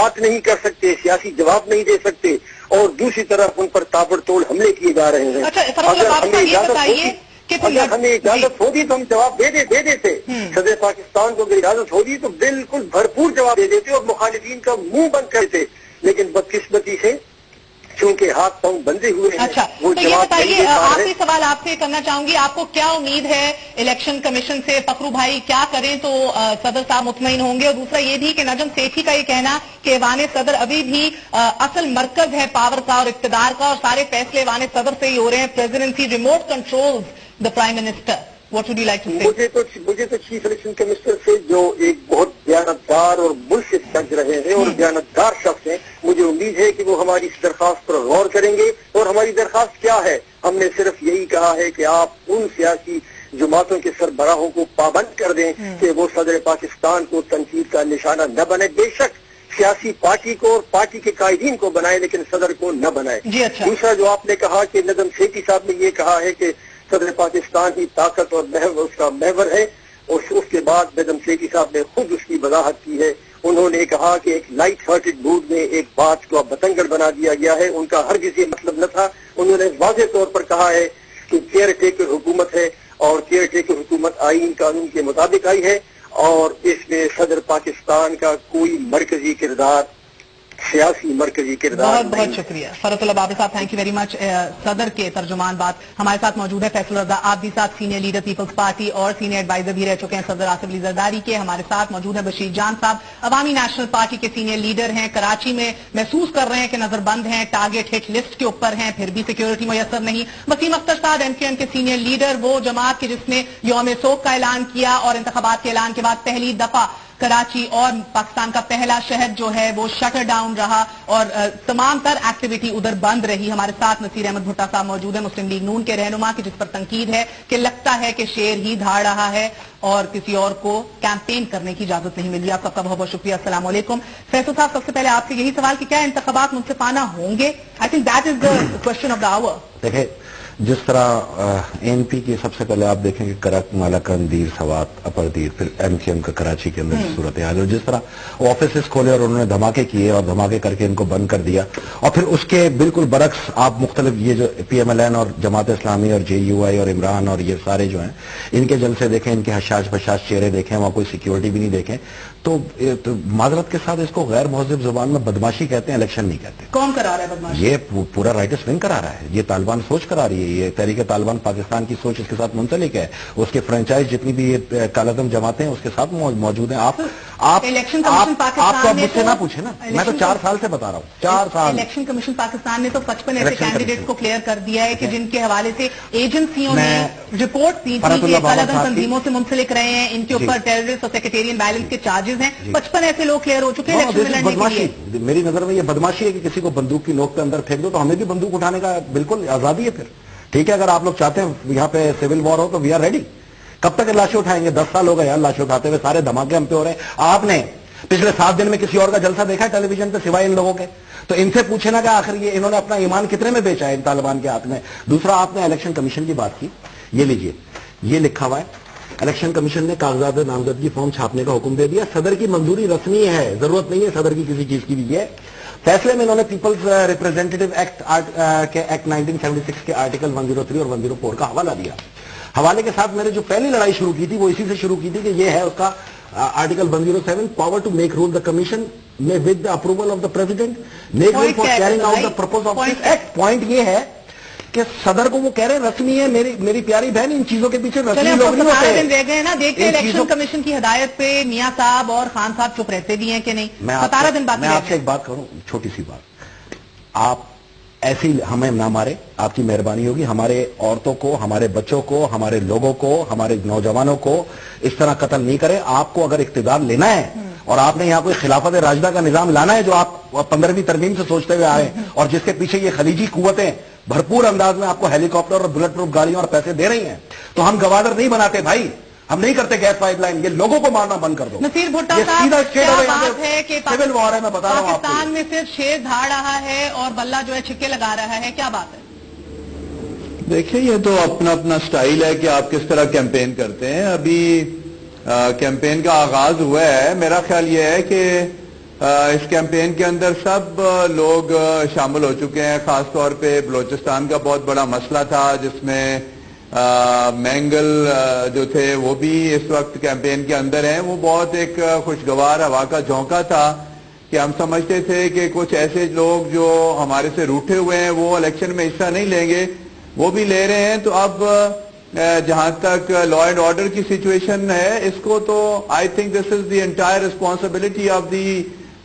بات نہیں کر سکتے، سیاسی جواب نہیں دے سکتے، اور دوسری طرف ان پر تابڑ توڑ حملے کیے جا رہے ہیں. اگر ہمیں اجازت ہوگی تو ہم جواب دے دیتے. صدر پاکستان کو اگر اجازت ہوگی تو بالکل بھرپور جواب دے دیتے اور مخالفین کا منہ بند کرتے، لیکن بدقسمتی سے چونکہ ہاتھ پاؤں بندے ہوئے ہیں. اچھا، وہ تو یہ جواب بتائیے، آخری سوال آپ سے کرنا چاہوں گی، آپ کو کیا امید ہے الیکشن کمیشن سے؟ فخرو بھائی کیا کریں تو صدر صاحب مطمئن ہوں گے؟ اور دوسرا یہ بھی کہ نجم سیٹھی کا یہ کہنا کہ ایوان صدر ابھی بھی اصل مرکز ہے پاور کا اور اقتدار کا، اور سارے فیصلے ایوان صدر سے ہی ہو رہے ہیں، presidency remote control the prime minister. What would you like to say? مجھے تو چیف الیکشن کمشنر سے جو ایک بہت دیانتدار اور ملفت جج رہے ہیں اور دیانتدار شخص ہیں، مجھے امید ہے کہ وہ ہماری اس درخواست پر غور کریں گے. اور ہماری درخواست کیا ہے؟ ہم نے صرف یہی کہا ہے کہ آپ ان سیاسی جماعتوں کے سربراہوں کو پابند کر دیں کہ وہ صدر پاکستان کو تنقید کا نشانہ نہ بنے. بے شک سیاسی پارٹی کو اور پارٹی کے قائدین کو بنائے، لیکن صدر کو نہ بنائے. دوسرا جو آپ نے کہا کہ نجم سیٹھی صاحب نے یہ کہا ہے کہ صدر پاکستان کی طاقت اور اس کا محور ہے، اور اس کے بعد نجم سیٹھی صاحب نے خود اس کی وضاحت کی ہے. انہوں نے کہا کہ ایک لائٹ ہارٹڈ موڈ میں ایک بات کو بتنگڑ بنا دیا گیا ہے، ان کا ہرگز یہ مطلب نہ تھا. انہوں نے واضح طور پر کہا ہے کہ کیئر ٹیکر حکومت ہے اور کیئر ٹیکر حکومت آئین قانون کے مطابق آئی ہے، اور اس میں صدر پاکستان کا کوئی مرکزی کردار، سیاسی مرکزی کردار. بہت بہت شکریہ فرت اللہ بابر صاحب، تھینک یو ویری مچ. صدر کے ترجمان بات ہمارے ساتھ موجود ہے فیصل رضا، آپ بھی ساتھ سینئر لیڈر پیپلز پارٹی اور سینئر ایڈوائزر بھی رہ چکے ہیں صدر آصف علی زرداری کے. ہمارے ساتھ موجود ہے بشیر جان صاحب، عوامی نیشنل پارٹی کے سینئر لیڈر ہیں، کراچی میں محسوس کر رہے ہیں کہ نظر بند ہیں، ٹارگٹ ہٹ لسٹ کے اوپر ہیں، پھر بھی سیکیورٹی میسر نہیں. وسیم اختر صاحب ایم کیو ایم کے سینئر لیڈر، وہ جماعت کے جس نے یوم سوگ کا اعلان کیا اور انتخابات کے اعلان کے بعد پہلی دفعہ کراچی اور پاکستان کا پہلا شہر جو ہے وہ شٹر ڈاؤن رہا اور تمام تر ایکٹیویٹی ادھر بند رہی. ہمارے ساتھ نصیر احمد بھٹا صاحب موجود ہیں، مسلم لیگ نون کے رہنما، کی جس پر تنقید ہے کہ لگتا ہے کہ شیر ہی دھاڑ رہا ہے اور کسی اور کو کیمپین کرنے کی اجازت نہیں ملی. آپ سب کا بہت بہت شکریہ. السلام علیکم. فیصل صاحب، سب سے پہلے آپ سے یہی سوال کہ کیا انتخابات منصفانہ ہوں گے؟ I think that is the question of the hour. دیکھیں، جس طرح این پی کی سب سے پہلے آپ دیکھیں کہ کرک، مالاکنڈ، دیر سوات، اپر دیر، پھر ایم کیو ایم کا کراچی کے اندر صورتحال ہے، اور جس طرح آفیسز کھولے اور انہوں نے دھماکے کیے اور دھماکے کر کے ان کو بند کر دیا، اور پھر اس کے بالکل برعکس آپ مختلف یہ جو پی ایم ایل این اور جماعت اسلامی اور جے یو آئی اور عمران اور یہ سارے جو ہیں ان کے جلسے دیکھیں، ان کے حشاش بشاش چہرے دیکھیں، وہاں کوئی سیکیورٹی بھی نہیں دیکھیں. تو معذرت کے ساتھ اس کو غیر مہذب زبان میں بدماشی کہتے ہیں، الیکشن نہیں کہتے. کون کرا رہا ہے بدماشی؟ یہ پورا رائٹس ونگ کرا رہا ہے، یہ طالبان سوچ کرا رہی ہے، یہ تحریک طالبان پاکستان کی سوچ اس کے ساتھ منسلک ہے. اس کے فرنچائز جتنی بھی یہ کالعدم جماعتیں ہیں اس کے ساتھ موجود ہیں. آپ تو مجھ سے نہ پوچھیں نا، میں تو 4 سال سے بتا رہا ہوں، 4 سال. الیکشن کمیشن پاکستان نے تو 55 ایسے کینڈیڈیٹ کو کلیئر کر دیا ہے کہ جن کے حوالے سے ایجنسیوں نے رپورٹ دی تھی کہ کالعدم تنظیموں سے منسلک رہے ہیں، ان کے اوپر ٹیررسٹ اور سیکریٹیرین وائلنس کے چارجز ہیں. 55 ایسے لوگ کلیئر ہو چکے ہیں. میری نظر میں یہ بدماشی ہے کہ کسی کو بندوق کی نوک پہ اندر پھینک دو، تو ہمیں بھی بندوق اٹھانے کا بالکل آزادی ہے. پھر ٹھیک ہے، اگر آپ لوگ چاہتے ہیں یہاں پہ سول وار ہو تو وی آر ریڈی. کب تک لاشیں اٹھائیں گے؟ 10 سال ہو گئے یار لاشیں اٹھاتے ہوئے، سارے دھماکے ہم پہ ہو رہے ہیں. آپ نے پچھلے 7 دن میں کسی اور کا جلسہ دیکھا ہے ٹیلی ویژن پہ سوائے ان لوگوں کے؟ تو ان سے پوچھے نا کہ آخر یہ انہوں نے اپنا ایمان کتنے میں بیچا ہے ان طالبان کے ہاتھ میں. دوسرا، آپ نے الیکشن کمیشن کی بات کی، یہ لیجئے، یہ لکھا ہوا ہے الیکشن کمیشن نے کاغذات نامزدگی فارم چھاپنے کا حکم دے دیا. صدر کی منظوری رسمی ہے، ضرورت نہیں ہے صدر کی کسی چیز کی بھی. یہ فیصلے میں انہوں نے پیپلز ریپرزینٹیٹو ایکٹ 1976 کے آرٹیکل 103 اور 104 کا حوالہ دیا. حوالے کے ساتھ میں نے جو پہلی لڑائی شروع کی تھی وہ اسی سے شروع کی تھی کہ یہ ہے اس کا article 107، power to make rule the commission میں with the approval of the president make rule for carrying out the purpose of this act. Point یہ ہے کہ صدر کو وہ کہہ رہے ہیں رسمی ہے. میری پیاری بہن، ان چیزوں کے پیچھے رسمی لوگ نہیں ہوتے. دن رہ گئے نا، دیکھتے الیکشن کمیشن کی ہدایت پہ میاں صاحب اور خان صاحب چپ رہتے بھی ہیں کہ نہیں؟ 17 دن باقی. میں آپ سے ایک بات کروں، چھوٹی سی بات، آپ ایسی ہمیں نہ مارے، آپ کی مہربانی ہوگی. ہمارے عورتوں کو، ہمارے بچوں کو، ہمارے لوگوں کو، ہمارے نوجوانوں کو اس طرح قتل نہیں کرے. آپ کو اگر اقتدار لینا ہے اور آپ نے یہاں کوئی خلافت راشدہ کا نظام لانا ہے جو آپ 15ویں ترمیم سے سوچتے ہوئے آئے اور جس کے پیچھے یہ خلیجی قوتیں بھرپور انداز میں آپ کو ہیلی کاپٹر اور بلٹ پروف گاڑیوں اور پیسے دے رہی ہیں، تو ہم گوادر نہیں بناتے بھائی، ہم نہیں کرتے گیس پائپ لائن. یہ لوگوں کو مارنا بند کر دو. نصیر بھٹا صاحب، کیا بات ہے کہ سول وار ہے؟ میں بتا رہا ہوں آپ کو، پاکستان میں صرف شیر دھاڑ رہا ہے اور بلہ جو ہے چھکے لگا رہا ہے، کیا بات ہے؟ دیکھیں، یہ تو اپنا اپنا سٹائل ہے کہ آپ کس طرح کیمپین کرتے ہیں. ابھی کیمپین کا آغاز ہوا ہے. میرا خیال یہ ہے کہ اس کیمپین کے اندر سب لوگ شامل ہو چکے ہیں. خاص طور پہ بلوچستان کا بہت بڑا مسئلہ تھا جس میں مینگل جو تھے وہ بھی اس وقت کیمپین کے اندر ہیں. وہ بہت ایک خوشگوار ہوا کا جھونکا تھا کہ ہم سمجھتے تھے کہ کچھ ایسے لوگ جو ہمارے سے روٹھے ہوئے ہیں وہ الیکشن میں حصہ نہیں لیں گے, وہ بھی لے رہے ہیں. تو اب جہاں تک لا اینڈ آرڈر کی سچویشن ہے, اس کو تو I think this is the entire responsibility of the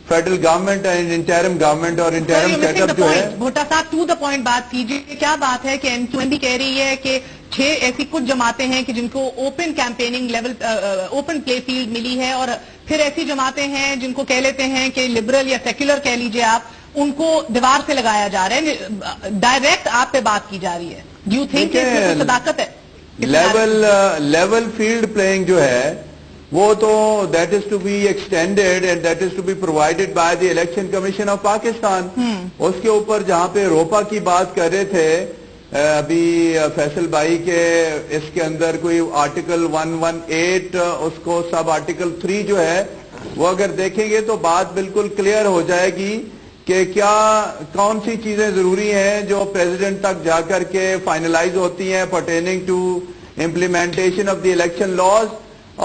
federal government and interim government اور انٹرم سیٹ اپ جو ہے. بھٹا صاحب ٹو دا پوائنٹ بات کیجیے. کیا بات ہے کہ ایم بھی کہہ رہی ہے کہ 6 ایسی کچھ جماعتیں ہیں کہ جن کو open camping level open play field ملی ہے, اور پھر ایسی جماعتیں ہیں جن کو کہہ لیتے ہیں کہ لبرل یا سیکولر کہہ لیجیے آپ, ان کو دیوار سے لگایا جا رہا ہے, ڈائریکٹ آپ پہ بات کی جا رہی ہے. ڈو یو تھنک کہ اس میں صداقت ہے؟ لیول فیلڈ پلئنگ جو ہے وہ تو that is to be extended and that is to be provided by the election commission of Pakistan. اس کے اوپر جہاں پہ روپا کی بات کر رہے تھے ابھی فیصل بھائی کے, اس کے اندر کوئی آرٹیکل 118 اس کو سب آرٹیکل 3 جو ہے وہ اگر دیکھیں گے تو بات بالکل کلیئر ہو جائے گی کہ کیا کون سی چیزیں ضروری ہیں جو پریزیڈنٹ تک جا کر کے فائنلائز ہوتی ہیں pertaining to implementation of the election laws,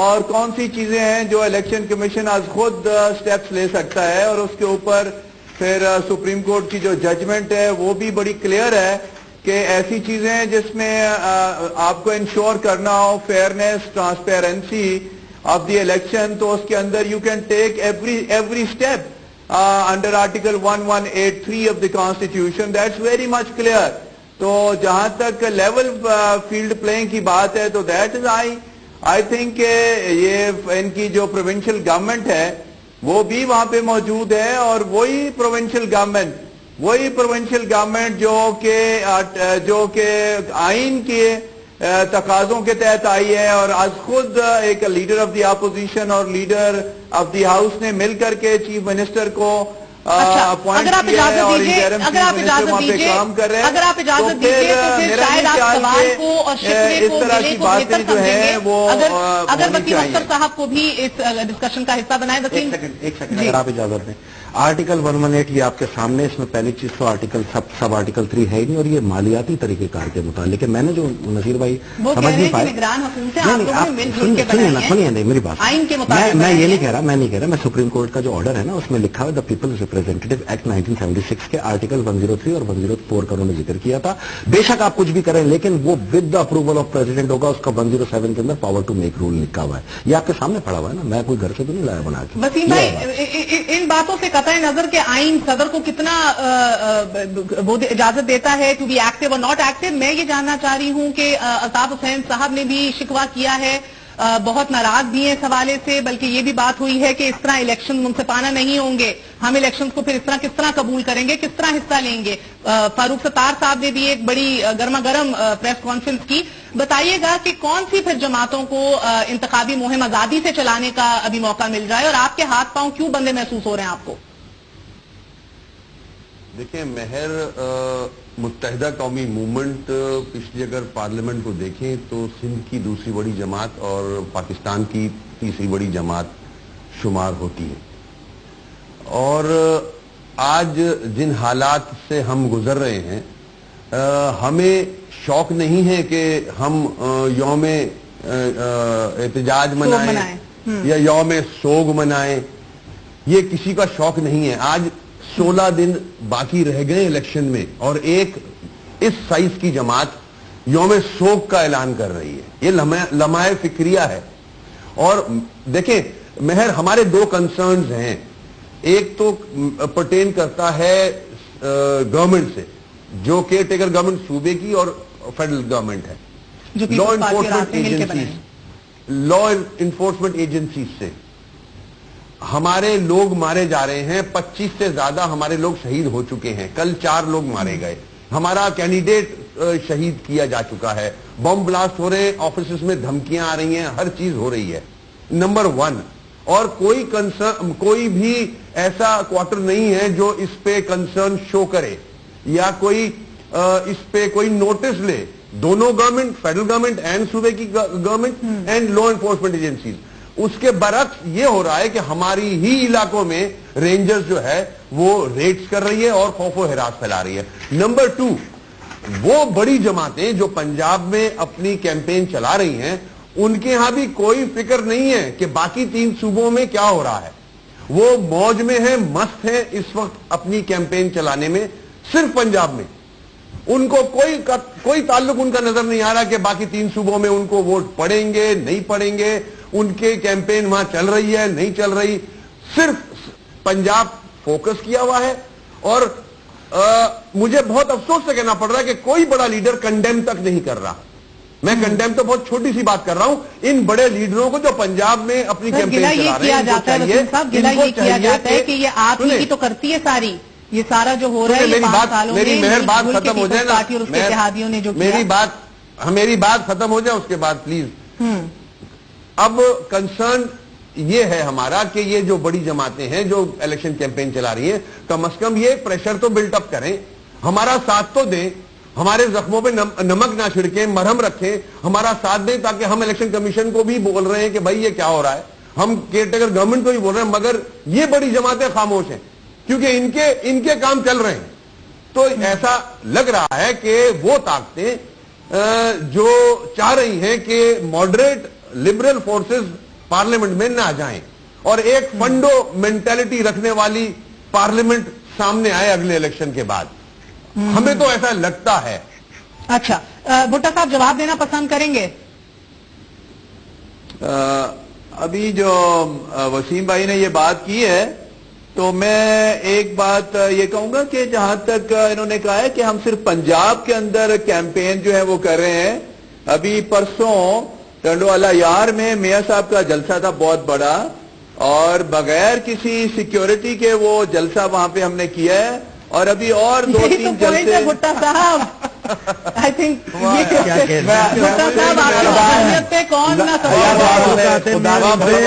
اور کون سی چیزیں ہیں جو الیکشن کمیشن آج خود سٹیپس لے سکتا ہے. اور اس کے اوپر پھر سپریم کورٹ کی جو ججمنٹ ہے وہ بھی بڑی کلیئر ہے کہ ایسی چیزیں جس میں آپ کو انشور کرنا ہو fairness transparency of the election, تو اس کے اندر you can take every step under article 1183 of the constitution. That's very much clear. تو جہاں تک لیول فیلڈ پلئنگ کی بات ہے تو دیٹ از آئی تھنک کہ یہ ان کی جو پروونشل گورنمنٹ ہے وہ بھی وہاں پہ موجود ہے, اور وہی پروونشل گورنمنٹ جو کہ آئین کے تقاضوں کے تحت آئی ہے, اور آج خود ایک لیڈر آف دی اپوزیشن اور لیڈر آف دی ہاؤس نے مل کر کے چیف منسٹر کو اپوائنٹ کیا ہے اور انٹرم چیف منسٹر وہاں پہ کام کر رہے ہیں. تو پھر میرا یہ خیال کہ اس طرح کی باتیں جو ہیں وہ اگر وسیم اختر صاحب کو بھی اس ڈسکشن کا حصہ بنائیں. وسیم ایک سیکنڈ اگر آپ اجازت دیں. آرٹیکل 118 یہ آپ کے سامنے, اس میں پہلی چیز تو آرٹیکل سب آرٹیکل 3 ہے ہی نہیں, اور یہ مالیاتی طریقہ کار کے متعلق ہے. میں نے جو نذیر بھائی سمجھ نہیں پائے, سنیے میری بات, میں یہ نہیں کہہ رہا, میں سپریم کورٹ کا جو آرڈر ہے نا اس میں لکھا ہے دا پیپلز ریپرزینٹیٹو ایکٹ 1976 کے آرٹیکل 103 اور 104 کا انہوں نے ذکر کیا تھا. بے شک آپ کچھ بھی کریں لیکن وہ with the approval of president ہوگا. اس کا 107 کے اندر پاور ٹو میک رول لکھا ہوا ہے, یہ آپ کے سامنے پڑا ہوا ہے نا, میں کوئی گھر سے تو نہیں لایا بنا کے. وسیم بھائی ان باتوں سے قطع نظر کے آئین صدر کو کتنا وہ اجازت دیتا ہے ٹو بی ایکٹیو اور ناٹ ایکٹیو, میں یہ جاننا چاہ رہی ہوں کہ الطاف حسین صاحب نے بھی شکوہ کیا ہے, بہت ناراض بھی ہیں اس حوالے سے, بلکہ یہ بھی بات ہوئی ہے کہ اس طرح الیکشن منصفانہ نہیں ہوں گے, ہم الیکشن کو پھر کس طرح قبول کریں گے, کس طرح حصہ لیں گے. فاروق ستار صاحب نے بھی ایک بڑی گرما گرم پریس کانفرنس کی. بتائیے گا کہ کون سی پھر جماعتوں کو انتخابی مہم آزادی سے چلانے کا ابھی موقع مل رہا ہے, اور آپ کے ہاتھ پاؤں کیوں بندے محسوس ہو رہے ہیں آپ کو؟ دیکھیں مہر, متحدہ قومی موومنٹ پچھلی اگر پارلیمنٹ کو دیکھیں تو سندھ کی دوسری بڑی جماعت اور پاکستان کی تیسری بڑی جماعت شمار ہوتی ہے. اور آج جن حالات سے ہم گزر رہے ہیں, ہمیں شوق نہیں ہے کہ ہم یوم احتجاج منائیں یا یوم سوگ منائیں, یہ کسی کا شوق نہیں ہے. آج 16 دن باقی رہ گئے الیکشن میں, اور ایک اس سائز کی جماعت یوم سوگ کا اعلان کر رہی ہے. یہ لمحہ فکریہ ہے. اور دیکھیں مہر, ہمارے 2 کنسرنز ہیں. ایک تو پرٹین کرتا ہے گورنمنٹ سے, جو کیئر ٹیکر گورنمنٹ صوبے کی اور فیڈرل گورنمنٹ ہے, لا انفورسمنٹ ایجنسیز سے. ہمارے لوگ مارے جا رہے ہیں, 25 سے زیادہ ہمارے لوگ شہید ہو چکے ہیں. کل 4 لوگ مارے گئے, ہمارا کینڈیڈیٹ شہید کیا جا چکا ہے, بم بلاسٹ ہو رہے ہیں, آفیسز میں دھمکیاں آ رہی ہیں, ہر چیز ہو رہی ہے. نمبر 1, اور کوئی بھی ایسا کوارٹر نہیں ہے جو اس پہ کنسرن شو کرے یا کوئی اس پہ کوئی نوٹس لے. دونوں گورنمنٹ, فیڈرل گورنمنٹ اینڈ صوبے کی government and law enforcement agencies, اس کے برعکس یہ ہو رہا ہے کہ ہماری ہی علاقوں میں رینجرز جو ہے وہ ریڈز کر رہی ہے اور خوف و ہراس پھیلا رہی ہے. نمبر 2, وہ بڑی جماعتیں جو پنجاب میں اپنی کیمپین چلا رہی ہیں, ان کے ہاں بھی کوئی فکر نہیں ہے کہ باقی 3 صوبوں میں کیا ہو رہا ہے. وہ موج میں ہیں, مست ہیں اس وقت اپنی کیمپین چلانے میں, صرف پنجاب میں. ان کو کوئی تعلق ان کا نظر نہیں آ رہا کہ باقی 3 صوبوں میں ان کو ووٹ پڑیں گے نہیں پڑیں گے, ان کے کیمپین وہاں چل رہی ہے نہیں چل رہی. صرف پنجاب فوکس کیا ہوا ہے. اور مجھے بہت افسوس سے کہنا پڑ رہا ہے کہ کوئی بڑا لیڈر کنڈیم تک نہیں کر رہا. میں کنڈیم تو بہت چھوٹی سی بات کر رہا ہوں. ان بڑے لیڈروں کو جو پنجاب میں اپنی کیمپین چلا رہے ہیں, گلا یہ کیا جاتا ہے کہ یہ آپ ہی تو کرتی ہے ساری, یہ سارا جو ہو رہا ہے میری بات ختم ہو جائے نا, اتحادیوں نے جو میری بات ختم ہو جائے اس کے بعد پلیز. اب کنسرن یہ ہے ہمارا کہ یہ جو بڑی جماعتیں ہیں جو الیکشن کیمپین چلا رہی ہیں, کم از کم یہ پریشر تو بلٹ اپ کریں, ہمارا ساتھ تو دیں, ہمارے زخموں پہ نمک نہ چھڑکیں, مرہم رکھیں, ہمارا ساتھ دیں, تاکہ ہم الیکشن کمیشن کو بھی بول رہے ہیں کہ بھائی یہ کیا ہو رہا ہے, ہم کیئر ٹیکر گورنمنٹ کو بھی بول رہے ہیں, مگر یہ بڑی جماعتیں خاموش ہیں کیونکہ ان کے کام چل رہے ہیں. تو ایسا لگ رہا ہے کہ وہ طاقتیں جو چاہ رہی ہیں کہ ماڈریٹ لبرل فورسز پارلیمنٹ میں نہ جائیں اور ایک فنڈو مینٹلٹی رکھنے والی پارلیمنٹ سامنے آئے اگلے الیکشن کے بعد, ہمیں تو ایسا لگتا ہے. اچھا, بھٹا صاحب جواب دینا پسند کریں گے؟ ابھی جو وسیم بھائی نے یہ بات کی ہے تو میں ایک بات یہ کہوں گا کہ جہاں تک انہوں نے کہا ہے کہ ہم صرف پنجاب کے اندر کیمپین جو ہے وہ کر رہے ہیں. ابھی پرسوں ٹنڈو والا یار میں میاں صاحب کا جلسہ تھا بہت بڑا, اور بغیر کسی سیکیورٹی کے وہ جلسہ وہاں پہ ہم نے کیا ہے, اور ابھی اور 2-3 جلسے. بھٹا صاحب آئی تھنک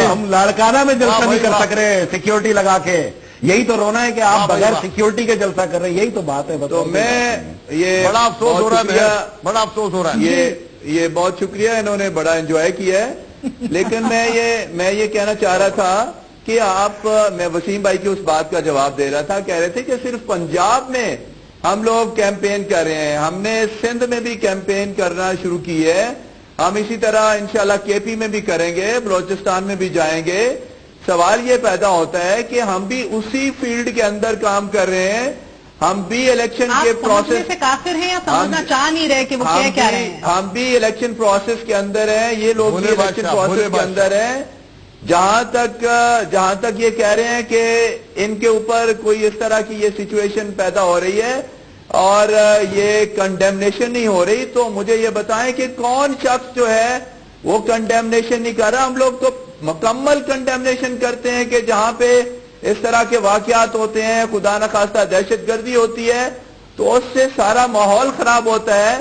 ہم لاڑکانہ میں جلسہ نہیں کر سک رہے سیکیورٹی لگا کے, یہی تو رونا ہے کہ آپ بغیر سیکیورٹی کے جلسہ کر رہے ہیں, یہی تو بات ہے. تو میں یہ بڑا افسوس ہو رہا ہے, یہ بہت شکریہ, انہوں نے بڑا انجوائے کیا ہے. لیکن میں یہ کہنا چاہ رہا تھا کہ میں وسیم بھائی کی اس بات کا جواب دے رہا تھا, کہہ رہے تھے کہ صرف پنجاب میں ہم لوگ کیمپین کر رہے ہیں, ہم نے سندھ میں بھی کیمپین کرنا شروع کی ہے, ہم اسی طرح انشاءاللہ کے پی میں بھی کریں گے, بلوچستان میں بھی جائیں گے. سوال یہ پیدا ہوتا ہے کہ ہم بھی اسی فیلڈ کے اندر کام کر رہے ہیں, ہم بھی الیکشن کے پروسیس سے کافر ہیں یا سمجھنا چاہ نہیں رہے کہ وہ کیا رہے ہیں؟ ہم بھی الیکشن پروسیس کے اندر ہیں, یہ لوگ بھی الیکشن پروسیس کے اندر ہیں. جہاں تک یہ کہہ رہے ہیں کہ ان کے اوپر کوئی اس طرح کی یہ سچویشن پیدا ہو رہی ہے اور یہ کنڈیمنیشن نہیں ہو رہی, تو مجھے یہ بتائیں کہ کون شخص جو ہے وہ کنڈیمنیشن نہیں کر رہا. ہم لوگ تو مکمل کنڈیمنیشن کرتے ہیں کہ جہاں پہ اس طرح کے واقعات ہوتے ہیں, خدا نخواستہ دہشت گردی ہوتی ہے, تو اس سے سارا ماحول خراب ہوتا ہے.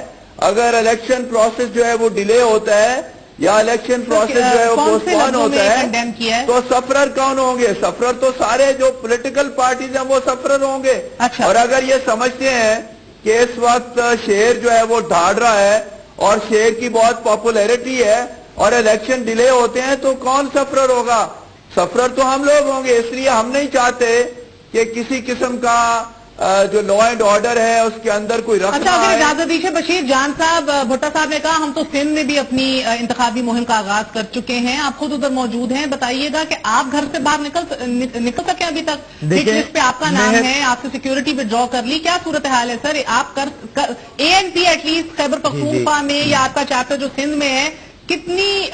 اگر الیکشن پروسیس جو ہے وہ ڈیلے ہوتا ہے یا الیکشن پروسیس جو ہے وہ پوسٹ پون ہوتا ہے, تو سفرر کون ہوں گے؟ سفرر تو سارے جو پولیٹیکل پارٹیز ہیں وہ سفرر ہوں گے. اور اگر یہ سمجھتے ہیں کہ اس وقت شیر جو ہے وہ ڈھاڑ رہا ہے اور شیر کی بہت پاپولیرٹی ہے اور الیکشن ڈیلے ہوتے ہیں, تو کون سفرر ہوگا؟ سفرر تو ہم لوگ ہوں گے. اس لیے ہم نہیں چاہتے کہ کسی قسم کا جو لا اینڈ آرڈر ہے اس کے اندر کوئی رکھنا. اچھا, اگر اجازت دیجیے بشیر جان صاحب, بھٹا صاحب نے کہا ہم تو سندھ میں بھی اپنی انتخابی مہم کا آغاز کر چکے ہیں, آپ خود ادھر موجود ہیں, بتائیے گا کہ آپ گھر سے باہر نکل سکے ابھی تک؟ لسٹ پہ آپ کا نام ہے, آپ سے سیکیورٹی پہ ڈرا کر لی, کیا صورتحال ہے سر؟ آپ اے N P at least Khyber Pakhtunkhwa میں یا آپ کا چیپٹر جو سندھ میں ہے کتنی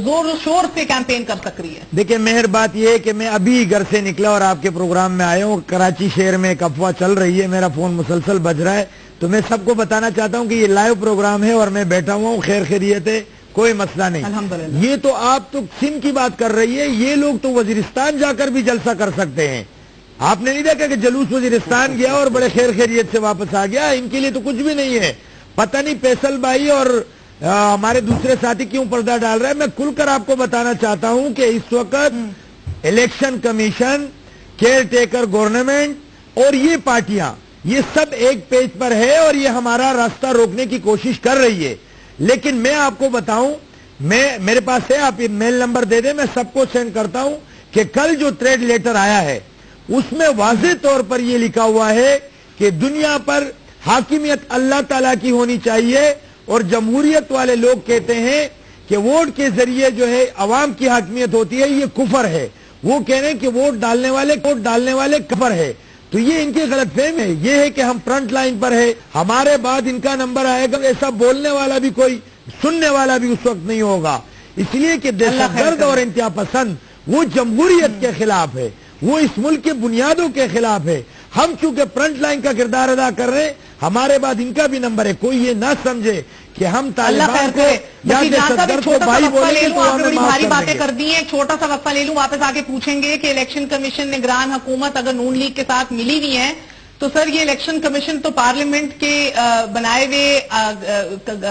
زور و شور سے کیمپین کر سک رہی ہے؟ دیکھیں مہر بات یہ ہے کہ میں ابھی گھر سے نکلا اور آپ کے پروگرام میں آیا ہوں. کراچی شہر میں ایک افواہ چل رہی ہے, میرا فون مسلسل بج رہا ہے, تو میں سب کو بتانا چاہتا ہوں کہ یہ لائیو پروگرام ہے اور میں بیٹھا ہوا ہوں, خیر خیریت ہے, کوئی مسئلہ نہیں. الحمدللہ. یہ تو آپ تو سندھ کی بات کر رہی ہے, یہ لوگ تو وزیرستان جا کر بھی جلسہ کر سکتے ہیں. آپ نے نہیں دیکھا کہ جلوس وزیرستان گیا اور بڑے خیر خیریت سے واپس آ گیا؟ ان کے لیے تو کچھ بھی نہیں ہے. پتہ نہیں فیصل بھائی اور ہمارے دوسرے ساتھی کیوں پردہ ڈال رہے ہیں. میں کھل کر آپ کو بتانا چاہتا ہوں کہ اس وقت election commission, care taker government اور یہ پارٹیاں, یہ سب ایک پیج پر ہے اور یہ ہمارا راستہ روکنے کی کوشش کر رہی ہے. لیکن میں آپ کو بتاؤں میرے پاس ہے, آپ یہ میل نمبر دے دیں, میں سب کو سینڈ کرتا ہوں کہ کل جو ٹریڈ لیٹر آیا ہے اس میں واضح طور پر یہ لکھا ہوا ہے کہ دنیا پر حاکمیت اللہ تعالیٰ کی ہونی چاہیے, اور جمہوریت والے لوگ کہتے ہیں کہ ووٹ کے ذریعے جو ہے عوام کی حاکمیت ہوتی ہے, یہ کفر ہے. وہ کہہ رہے ہیں کہ ووٹ ڈالنے والے کفر ہے. تو یہ ان کی غلط فہم ہے. یہ ہے کہ ہم فرنٹ لائن پر ہے, ہمارے بعد ان کا نمبر آئے گا, ایسا بولنے والا بھی کوئی, سننے والا بھی اس وقت نہیں ہوگا. اس لیے کہ دہشت گرد اور انتہا پسند وہ جمہوریت کے خلاف ہے, وہ اس ملک کے بنیادوں کے خلاف ہے. ہم چونکہ فرنٹ لائن کا کردار ادا کر رہے ہیں, ہمارے بعد ان کا بھی نمبر ہے. کوئی یہ نہ سمجھے کہ ہم طالبان کو یا دہشت گرد کو بھائی بولیں گے تو ہمیں بڑی معاف بھاری کر باتیں دیں گے. کر دی ہیں. ایک چھوٹا سا وقفہ لے لوں, واپس آ کے پوچھیں گے کہ الیکشن کمیشن نگران حکومت اگر نون لیگ کے ساتھ ملی ہوئی ہے تو سر یہ الیکشن کمیشن تو پارلیمنٹ کے بنائے ہوئے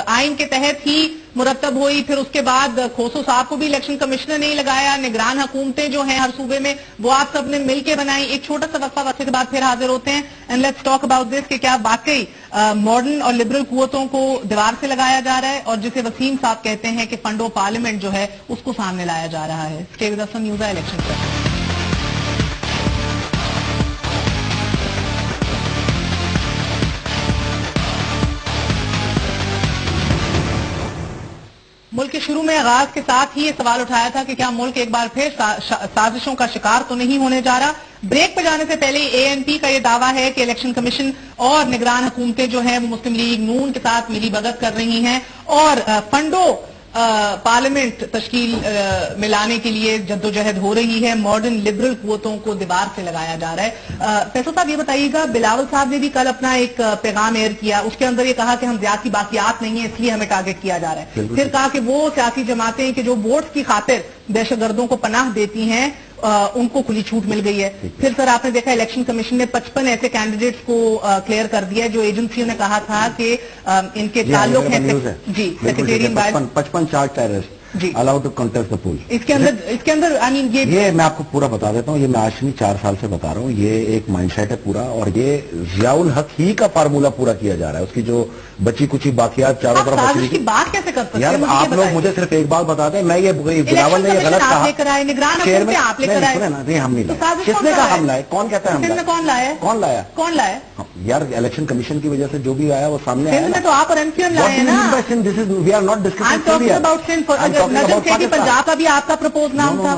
آئین کے تحت ہی مرتب ہوئی, پھر اس کے بعد کھوسو صاحب کو بھی الیکشن کمشنر نہیں لگایا, نگران حکومتیں جو ہیں ہر صوبے میں وہ آپ سب نے مل کے بنائی. ایک چھوٹا سا وقفہ کے بعد پھر حاضر ہوتے ہیں. And let's talk about this کہ کیا واقعی ماڈرن اور لبرل قوتوں کو دیوار سے لگایا جا رہا ہے, اور جسے وسیم صاحب کہتے ہیں کہ فنڈ آف پارلیمنٹ جو ہے اس کو سامنے لایا جا رہا ہے. Stay with us on news election پر. ملک کے شروع میں آغاز کے ساتھ ہی یہ سوال اٹھایا تھا کہ کیا ملک ایک بار پھر سازشوں کا شکار تو نہیں ہونے جا رہا. بریک پہ جانے سے پہلے اے این پی کا یہ دعویٰ ہے کہ الیکشن کمیشن اور نگران حکومتیں جو ہیں وہ مسلم لیگ نون کے ساتھ ملی بھگت کر رہی ہیں اور فنڈوں پارلیمنٹ تشکیل میں لانے کے لیے جدوجہد ہو رہی ہے. ماڈرن لبرل قوتوں کو دیوار سے لگایا جا رہا ہے. فیصل صاحب یہ بتائیے گا, بلاول صاحب نے بھی کل اپنا ایک پیغام ایئر کیا, اس کے اندر یہ کہا کہ ہم زیادتی باقیات نہیں ہیں اس لیے ہمیں ٹارگٹ کیا جا رہا ہے. پھر کہا کہ وہ سیاسی جماعتیں کہ جو ووٹس کی خاطر دہشت گردوں کو پناہ دیتی ہیں ان کو کھلی چھوٹ مل گئی ہے. پھر سر آپ نے دیکھا الیکشن کمیشن نے 55 ایسے کینڈیڈیٹس کو کلیئر کر دیا جو ایجنسیوں نے کہا تھا کہ ان کے تعلق ہیں. جی secretary 55 charge terrorist allowed to contest the poll. اس کے اندر یہ میں آپ کو پورا بتا دیتا ہوں, یہ میں آج نہیں 4 سال سے بتا رہا ہوں, یہ ایک مائنڈ سیٹ ہے پورا, اور یہ ضیاء الحق ہی کا فارمولا پورا کیا جا رہا ہے. اس کی جو بچی کچھ باقیات چاروں طرف کی بات کیسے کر سکتے ہیں آپ لوگ؟ مجھے صرف ایک بات بتا دیں, میں یہ بلاول نے یہ غلط کہا, نہیں ہم نہیں لائے. کس نے کہا ہم لائے؟ کون کہتا ہے ہم لائے؟ کون لایا یار؟ الیکشن کمیشن کی وجہ سے جو بھی آیا وہ سامنے آیا. تو آپ اور ایم کیو ایم لائے نا. We are not discussing Punjab کا بھی آپ کا پرپوز نام تھا.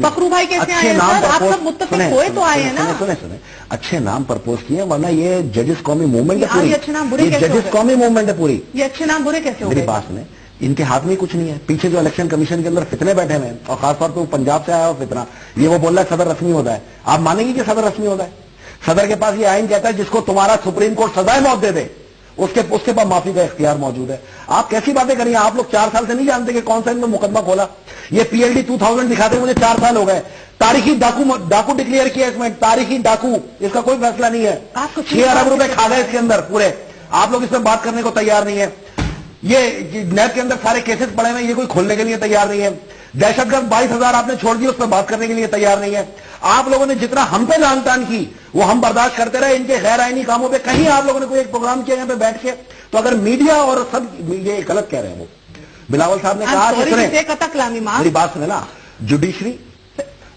فخرو بھائی کیسے آئے ہیں سر؟ آپ سب متفق ہوئے تو آئے ہیں نا. سنیں اچھے نام پرپوز کیے, ورنہ یہ ججز قومی موومنٹ ہے پوری. اچھے نام برے کیسے؟ ججز قومی موومنٹ ہے پوری. یہ اچھے نام برے کیسے؟ میری بات سنیں, ان کے ہاتھ میں کچھ نہیں ہے. پیچھے جو الیکشن کمیشن کے اندر فتنے بیٹھے ہوئے ہیں, اور خاص طور پہ پنجاب سے آیا ہوا فتنہ, یہ وہ بول رہا ہے صدر رسمی ہوتا ہے. آپ مانیں گے کہ صدر رسمی ہوتا ہے؟ صدر کے پاس یہ آئین کہتا ہے جس کو تمہارا سپریم کورٹ سزائے موت دے دے اس کے پاس معافی کا اختیار موجود ہے. آپ کیسی باتیں کریے؟ آپ لوگ 4 سال سے نہیں جانتے کہ کون سا ان میں مقدمہ کھولا. یہ پی ایل ڈی 2000 دکھاتے مجھے 4 سال ہو گئے. تاریخی ڈاکو ڈکلیئر کیا اس میں, تاریخی ڈاکو, اس کا کوئی فیصلہ نہیں ہے. 6 ارب روپے کھا گئے اس کے اندر پورے. آپ لوگ اس میں بات کرنے کو تیار نہیں ہے. یہ نیب کے اندر سارے کیسز پڑے ہوئے, یہ کوئی کھولنے کے لیے تیار نہیں ہے. دہشت گرد 22,000 آپ نے چھوڑ دی, اس پہ بات کرنے کے لیے تیار نہیں ہے. آپ لوگوں نے جتنا ہم پہ لان تان کی وہ ہم برداشت کرتے رہے. ان کے غیر آئینی کاموں پہ کہیں آپ لوگوں نے کوئی ایک پروگرام کیا یہاں پہ بیٹھ کے؟ تو اگر میڈیا اور سب یہ غلط کہہ رہے ہیں. وہ بلاول صاحب نے کہا کہ میری بات سنیں نا, جوڈیشری,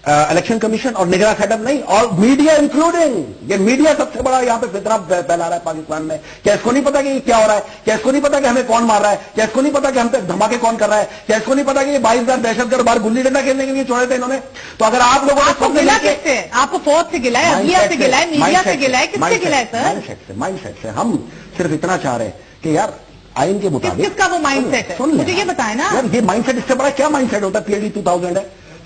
الیکشن کمیشن اور نگراں سیٹ اپ نہیں, اور میڈیا انکلوڈنگ. یہ میڈیا سب سے بڑا یہاں پہ فتنہ پھیلا رہا ہے پاکستان میں. کیا اس کو نہیں پتا کہ یہ کیا ہو رہا ہے؟ کیا اس کو نہیں پتا کہ ہمیں کون مار رہا ہے؟ کیا اس کو نہیں پتا کہ ہم پہ دھماکے کون کر رہا ہے؟ کیا اس کو نہیں پتا کہ یہ 22,000 دہشت گرد باہر گلی ڈنڈا کھیلنے کے لیے چھوڑے تھے انہوں نے؟ تو اگر آپ لوگوں نے آپ کو فوج سے گلا ہے, ابیا سے گلا ہے, میڈیا سے گلا ہے, کس سے گلا ہے سر؟ مائنڈ سیٹ سے. ہم صرف اتنا چاہ رہے ہیں کہ یار آئین کے مطابق کس کا وہ مائنڈ سیٹ ہے مجھے یہ بتائیں نا. یہ مائنڈ سیٹ اس سے بڑا کیا مائنڈ سیٹ ہوتا ہے؟ پی ایل ڈی 2000 ہے,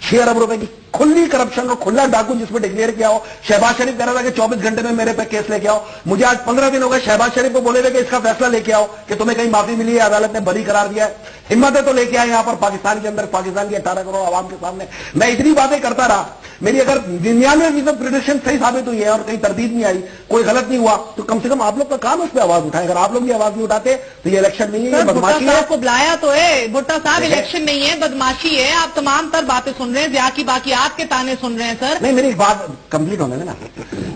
6 ارب روپے کی کھلی کرپشن اور کھلا ڈاکو جس پہ ڈکلیئر کیا ہو. شہباز شریف کہہ رہا تھا کہ 24 گھنٹے میں میرے پہ کیس لے کے آؤ. مجھے آج 15 دن ہو گئے شہباز شریف کو بولے تھے کہ اس کا فیصلہ لے کے آؤ کہ تمہیں کہیں معافی ملی ہے, عدالت نے بری قرار دیا ہے. ہمت ہے تو لے کے آئے یہاں پر پاکستان کے اندر, پاکستان کی 18 کروڑ عوام کے سامنے. میں اتنی باتیں کرتا رہا, میری اگر 99% پریڈکشن صحیح ثابت ہوئی ہے اور کہیں تردید نہیں آئی, کوئی غلط نہیں ہوا, تو کم سے کم آپ لوگ کا کام اس پہ آواز اٹھائیں. اگر آپ لوگ یہ آواز نہیں اٹھاتے تو یہ الیکشن نہیں ہے, یہ بدماشی ہے. آپ کو بلایا تو ہے بھٹا صاحب, الیکشن نہیں ہے, بدماشی ہے. آپ تمام تر باتیں سن رہے ہیں, ضیاء کی باقیات کے تانے سن رہے ہیں سر. نہیں, میری ایک بات کمپلیٹ ہونے میں نا,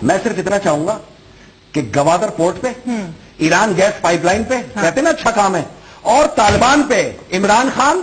میں صرف اتنا چاہوں گا کہ گوادر پورٹ پہ, ایران گیس پائپ لائن پہ کہتے ہیں نا اچھا کام ہے, اور طالبان پہ عمران خان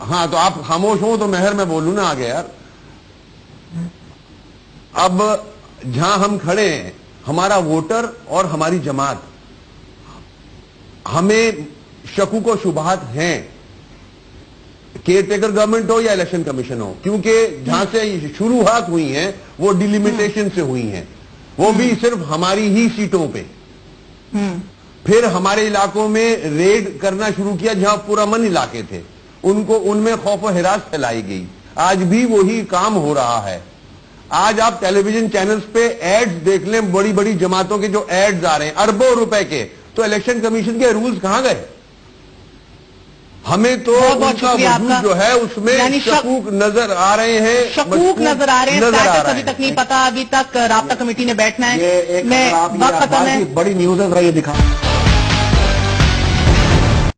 ہاں تو آپ خاموش ہو تو مہر میں بولوں نا آگے یار. اب جہاں ہم کھڑے ہیں ہمارا ووٹر اور ہماری جماعت, ہمیں شکوک و شبہات ہیں کیئر ٹیکر گورنمنٹ ہو یا الیکشن کمیشن ہو, کیونکہ جہاں سے شروعات ہوئی ہیں وہ ڈیلیمیٹیشن سے ہوئی ہیں, وہ بھی صرف ہماری ہی سیٹوں پہ. پھر ہمارے علاقوں میں ریڈ کرنا شروع کیا جہاں پرامن علاقے تھے, ان میں خوف و ہراس پھیلائی گئی. آج بھی وہی کام ہو رہا ہے. آج آپ ٹیلی ویژن چینلز پہ ایڈز دیکھ لیں, بڑی بڑی جماعتوں کے جو ایڈز آ رہے ہیں اربوں روپے کے, تو الیکشن کمیشن کے رولز کہاں گئے؟ ہمیں تو ان کا وجود جو ہے اس میں شکوک نظر آ رہے ہیں, شکوک نظر آ رہے ہیں. اسٹیٹس ابھی تک نہیں پتا, ابھی تک رابطہ کمیٹی نے بیٹھنا ہے. یہ ایک بڑی نیوز ہے, ذرا یہ دکھا.